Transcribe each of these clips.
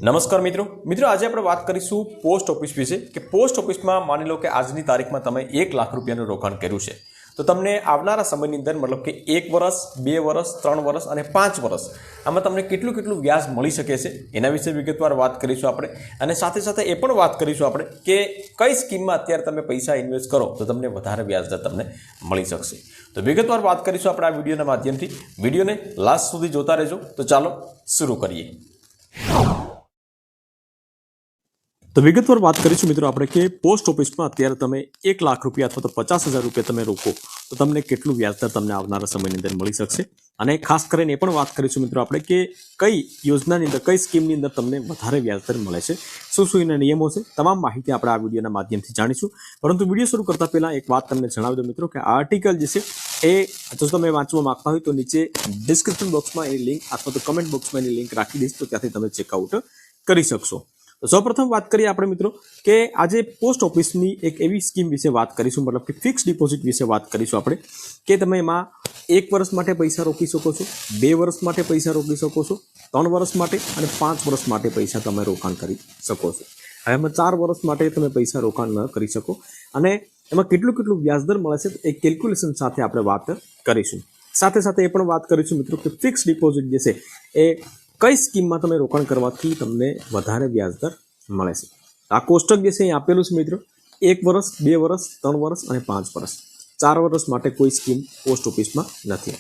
નમસ્કાર મિત્રો આજે આપણે વાત કરીશું પોસ્ટ ઓફિસ વિશે કે પોસ્ટ ઓફિસમાં માની લો કે આજની તારીખમાં તમે 1 લાખ રૂપિયાનું રોકાણ કર્યું છે તો તમને આવનારા સમયની અંદર મતલબ કે 1 વર્ષ 2 વર્ષ 3 વર્ષ અને 5 વર્ષ આમાં તમને કેટલું વ્યાજ મળી શકે છે એના વિશે વિગતવાર વાત કરીશું આપણે અને સાથે સાથે એ પણ વાત કરીશું આપણે કે કઈ સ્કીમમાં અત્યારે તમે પૈસા ઇન્વેસ્ટ કરો તો તમને વધારે વ્યાજદર તમને મળી શકશે તો વિગતવાર વાત કરીશું આપણે આ વિડીયોના માધ્યમથી વિડીયોને લાસ્ટ સુધી જોતા રહેજો તો ચાલો શરૂ કરીએ। તો વિગતવાર વાત કરીશું મિત્રો આપણે કે પોસ્ટ ઓફિસમાં અત્યારે તમે 1 લાખ રૂપિયા અથવા તો 50,000 રૂપિયા તમે રોકો તો તમને કેટલું વ્યાજદર તમને આવનારા સમયની અંદર મળી શકશે અને ખાસ કરીને એ પણ વાત કરીશું મિત્રો આપણે કે કઈ યોજનાની અંદર કઈ સ્કીમની અંદર તમને વધારે વ્યાજદર મળે છે શું એના નિયમો છે તમામ માહિતી આપણે આ વિડીયોના માધ્યમથી જાણીશું। પરંતુ વિડીયો શરૂ કરતા પહેલા એક વાત તમને જણાવી દઉં મિત્રો કે આ આર્ટિકલ જે છે એ જો તમે વાંચવા માંગતા હોય તો નીચે ડિસ્ક્રિપ્શન બોક્સમાં એની લિંક અથવા તો કમેન્ટ બોક્સમાં એની લિંક રાખી દઈશ તો ત્યાંથી તમે ચેકઆઉટ કરી શકશો। તો સૌપ્રથમ વાત કરીએ આપણે મિત્રો કે આજે પોસ્ટ ઓફિસની એક એવી સ્કીમ વિશે વાત કરીશું મતલબ કે ફિક્સ ડિપોઝિટ વિશે વાત કરીશું આપણે કે તમે એમાં 1 વર્ષ માટે પૈસા રોકી શકો છો, 2 વર્ષ માટે પૈસા રોકી શકો છો, 3 વર્ષ માટે અને 5 વર્ષ માટે પૈસા તમે રોકાણ કરી શકો છો। હવે એમાં 4 વર્ષ માટે તમે પૈસા રોકાણ ન કરી શકો અને એમાં કેટલું વ્યાજદર મળે છે એ કેલ્ક્યુલેશન સાથે આપણે વાત કરીશું। સાથે સાથે એ પણ વાત કરીશું મિત્રો કે ફિક્સ ડિપોઝિટ જે છે એ કઈ સ્કીમમાં તમે રોકાણ કરવાથી તમને વધારે વ્યાજદર મળે છે। આ કોષ્ટક જે છે એ આપેલું છે મિત્રો 1 વર્ષ 2 વર્ષ 3 વર્ષ અને 5 વર્ષ 4 વર્ષ માટે કોઈ સ્કીમ પોસ્ટ ઓફિસમાં નથી।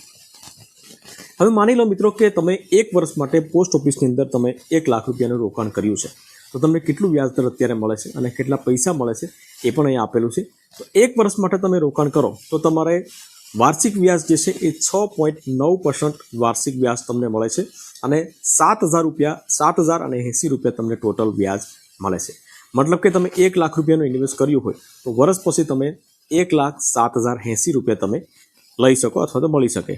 હવે માની લો મિત્રો કે તમે 1 વર્ષ માટે પોસ્ટ ઓફિસની અંદર તમે 1 લાખ રૂપિયાનું રોકાણ કર્યું છે તો તમને કેટલું વ્યાજદર અત્યારે મળે છે અને કેટલા પૈસા મળે છે એ પણ અહીંયા આપેલું છે। તો 1 વર્ષ માટે તમે રોકાણ કરો તો તમારે વાર્ષિક વ્યાજ જે છે એ 6.9% વાર્ષિક વ્યાજ તમને મળે છે અને 7,080 રૂપિયા તમને ટોટલ વ્યાજ મળે છે। મતલબ કે તમે 1 લાખ રૂપિયાનું ઇન્વેસ્ટ કર્યું હોય તો વર્ષ પછી તમે 1,07,080 રૂપિયા તમે લઈ શકો અથવા તો મળી શકે।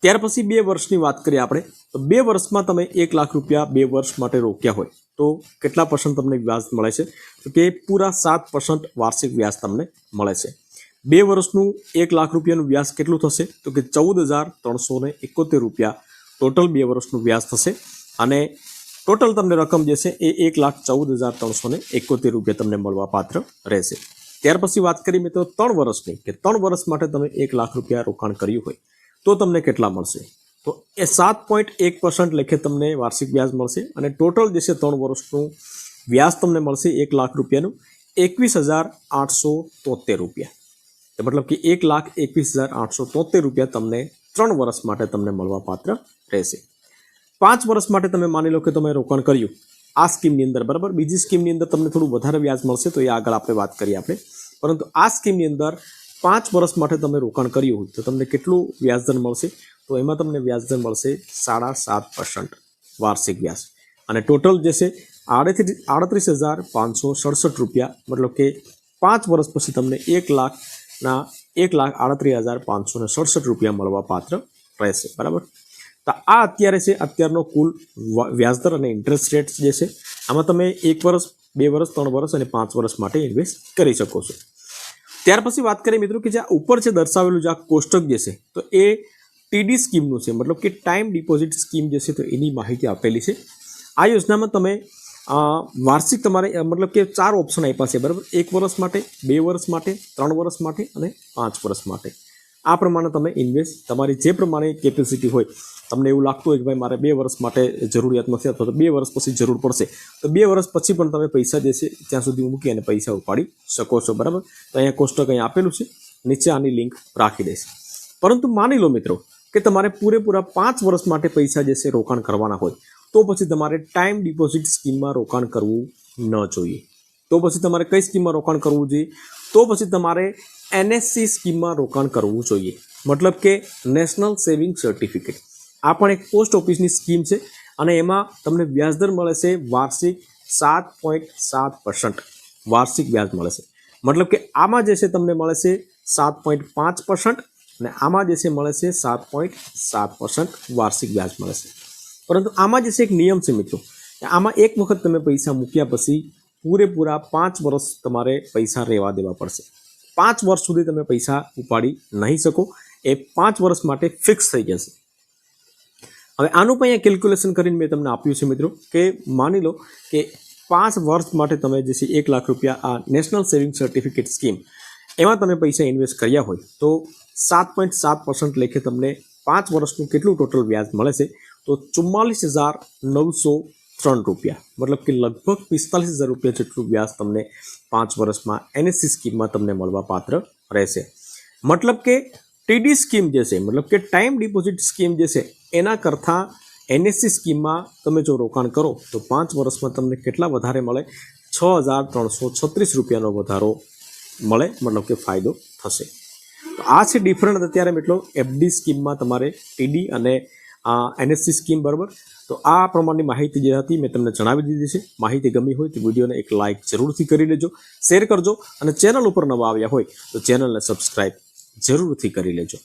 ત્યાર પછી 2 વર્ષની વાત કરીએ આપણે તો 2 વર્ષમાં તમે 1 લાખ રૂપિયા 2 વર્ષ માટે રોક્યા હોય તો કેટલા % તમને વ્યાજ મળે છે તો કે પૂરા 7% વાર્ષિક વ્યાજ તમને મળે છે। 2 વર્ષનું 1 લાખ રૂપિયાનું વ્યાજ કેટલું થશે તો કે 14,371 રૂપિયા ટોટલ 2 વર્ષનું વ્યાજ થશે અને ટોટલ તમને રકમ જે છે એ 1,14,371 રૂપિયા તમને મળવા પાત્ર રહેશે। ત્યાર પછી વાત કરીએ મિત્રો 3 વર્ષની કે 3 વર્ષ માટે તમે 1 લાખ રૂપિયા રોકાણ કર્યું હોય તો તમને કેટલા મળશે તો એ 7.1% લેખે તમને વાર્ષિક વ્યાજ મળશે અને ટોટલ જે છે 3 વર્ષનું વ્યાજ તમને મળશે 1 લાખ રૂપિયાનું 21,873 રૂપિયા મતલબ કે 1,21,873 રૂપિયા તમને 3 વર્ષ માટે તમને મળવા પાત્ર રહેશે। 5 વર્ષ માટે તમે માની લો કે તમે રોકાણ કર્યું આ સ્કીમની અંદર બરાબર બીજી સ્કીમની અંદર તમને થોડું વધારે વ્યાજ મળશે તો એ આગળ આપણે વાત કરીએ આપણે પરંતુ આ સ્કીમની અંદર 5 વર્ષ માટે તમે રોકાણ કર્યું હોય તો તમને કેટલું વ્યાજદર મળશે તો એમાં તમને વ્યાજદર મળશે 7.5% વાર્ષિક વ્યાજ અને ટોટલ જે છે 38,567 રૂપિયા મતલબ કે 5 વર્ષ પછી તમને 1,38,567 રૂપિયા મળવા પાત્ર રહેશે બરાબર। તો આ અત્યારે છે અત્યારનો કુલ વ્યાજદર અને ઇન્ટરેસ્ટ રેટ જે છે આમાં તમે 1 વર્ષ 2 વર્ષ 3 વર્ષ અને 5 વર્ષ માટે ઇન્વેસ્ટ કરી શકો છો। ત્યાર પછી વાત કરીએ મિત્રો કે જે ઉપર છે દર્શાવેલું જે આ કોષ્ટક જે છે તો એ ટીડી સ્કીમનું છે મતલબ કે ટાઈમ ડિપોઝિટ સ્કીમ જે છે તો એની માહિતી આપેલી છે। આ યોજનામાં તમે વાર્ષિક તમારે મતલબ કે 4 ઓપ્શન આપ્યા છે બરાબર 1 વર્ષ માટે 2 વર્ષ માટે 3 વર્ષ માટે અને 5 વર્ષ માટે આ પ્રમાણે તમે ઇન્વેસ્ટ તમારી જે પ્રમાણે કેપેસિટી હોય તમને એવું લાગતું હોય કે ભાઈ મારે 2 વર્ષ માટે જરૂરિયાત નથી અથવા તો 2 વર્ષ પછી જરૂર પડશે તો 2 વર્ષ પછી પણ તમે પૈસા જે છે ત્યાં સુધી મૂકી અને પૈસા ઉપાડી શકો છો બરાબર। તો અહીંયા કોષ્ટક અહીંયા આપેલું છે નીચે આની લિંક રાખી દઈશ। પરંતુ માની લો મિત્રો કે તમારે પૂરેપૂરા 5 વર્ષ માટે પૈસા જે છે રોકાણ કરવાના હોય તો પછી તમારે ટાઈમ ડિપોઝિટ સ્કીમમાં રોકાણ કરવું ન જોઈએ। તો પછી તમારે કઈ સ્કીમમાં રોકાણ કરવું જોઈએ તો પછી તમારે એનએસસી સ્કીમમાં રોકાણ કરવું જોઈએ મતલબ કે નેશનલ સેવિંગ સર્ટિફિકેટ આ પણ એક પોસ્ટ ઓફિસની સ્કીમ છે અને એમાં તમને વ્યાજદર મળે છે વાર્ષિક 7.7% વાર્ષિક વ્યાજ મળે છે મતલબ કે આમાં જે છે તમને મળે છે 7.5% અને આમાં જે છે મળે છે 7.7% વાર્ષિક વ્યાજ મળે છે। પરંતુ આમાં જે છે એક નિયમ છે મિત્રો આમાં એક વખત તમે પૈસા મૂક્યા પછી પૂરેપૂરા 5 વર્ષ તમારે પૈસા રહેવા દેવા પડશે। 5 વર્ષ સુધી તમે પૈસા ઉપાડી નહીં શકો એ 5 વર્ષ માટે ફિક્સ થઈ જશે। હવે આનું પણ અહીંયા કેલ્ક્યુલેશન કરીને મેં તમને આપ્યું છે મિત્રો કે માની લો કે 5 વર્ષ માટે તમે જે છે 1 લાખ રૂપિયા આ નેશનલ સેવિંગ સર્ટિફિકેટ સ્કીમ એમાં તમે પૈસા ઇન્વેસ્ટ કર્યા હોય તો 7.7% લેખે તમને 5 વર્ષનું કેટલું ટોટલ વ્યાજ મળે છે તો 44,903 રૂપિયા, મતલબ કે લગભગ 45,000 રૂપિયા જેટલું વ્યાજ તમને 5 વર્ષમાં એનએસસી સ્કીમમાં તમને મળવા પાત્ર રહેશે. મતલબ કે ટીડી સ્કીમ જે છે, મતલબ કે ટાઈમ ડિપોઝિટ સ્કીમ જે છે એના કરતાં એનએસસી સ્કીમમાં તમે જો રોકાણ કરો તો 5 વર્ષમાં તમને કેટલા વધારે મળે? 6,336 રૂપિયાનો વધારો મળે, મતલબ કે ફાયદો થશે. તો આ છે ડિફરન્ટ અત્યારે મિત્રો એફડી સ્કીમમાં તમારે ટીડી અને એનએસસી સ્કીમ, બરાબર. તો આ પ્રમાણની માહિતી જે હતી મેં તમને જણાવી દીધી છે. માહિતી ગમી હોય તો વિડીયોને એક લાઇક જરૂરથી કરી લેજો, શેર કરજો અને ચેનલ ઉપર નવા આવ્યા હોય તો ચેનલને સબસ્ક્રાઈબ જરૂરથી કરી લેજો.